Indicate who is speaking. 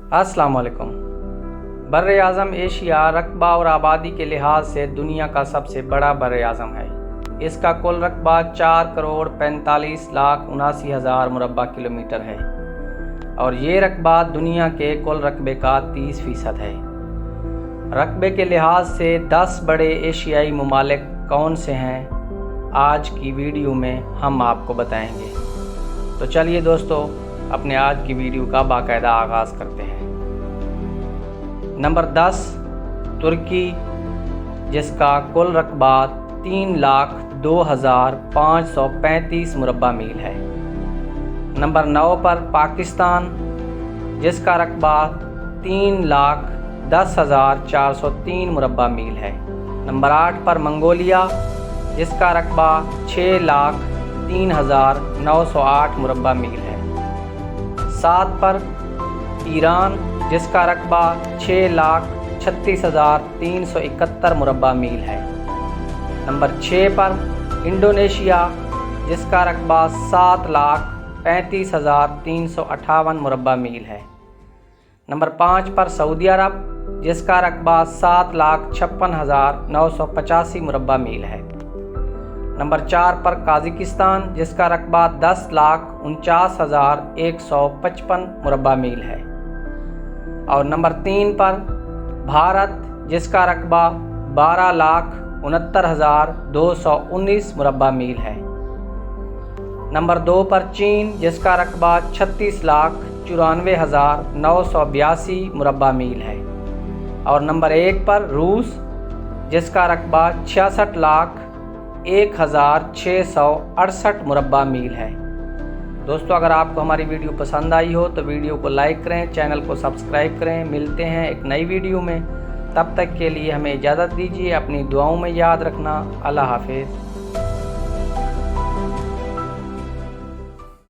Speaker 1: अस्सलाम वालेकुम। बर-ए-आज़म एशिया रकबा और आबादी के लिहाज से दुनिया का सबसे बड़ा बर-ए-आज़म है। इसका कुल रकबा 4,45,79,000 मुरब्बा किलोमीटर है और ये रकबा दुनिया के कुल रकबे का 30% है। रकबे के लिहाज से 10 बड़े एशियाई ममालिक कौन से हैं, आज की वीडियो में हम आपको बताएंगे। तो चलिए दोस्तों, अपने आज की वीडियो का बाकायदा आगाज़ करते हैं। नंबर 10 तुर्की, जिसका कुल रकबा 3,02,535 मुरब्बा मील है। नंबर 9 पर पाकिस्तान, जिसका रकबा 3,10,403 मुरब्बा मील है। नंबर 8 पर मंगोलिया, जिसका रकबा 6,03,908 मुरब्बा मील है। 7 पर ईरान, जिसका रकबा 6,36,371 मुरब्बा मील है। नंबर 6 पर इंडोनेशिया, जिसका रकबा 7,35,358 मुरब्बा मील है। नंबर 5 पर सऊदी अरब, जिसका रकबा 7,56,985 मुरब्बा मील है। नंबर 4 पर काज़ाकिस्तान, जिसका रकबा 10,49,155 मुरब्बा मील है। और नंबर 3 पर भारत, जिसका रकबा 12,69,219 मुरब्बा मील है। नंबर 2 पर चीन, जिसका रकबा 36,94,982 मुरब्बा मील है। और नंबर 1 पर रूस, जिसका रकबा 66,01,668 मुरब्बा मील है। दोस्तों, अगर आपको हमारी वीडियो पसंद आई हो तो वीडियो को लाइक करें, चैनल को सब्सक्राइब करें। मिलते हैं एक नई वीडियो में, तब तक के लिए हमें इजाज़त दीजिए। अपनी दुआओं में याद रखना। अल्लाह हाफिज़।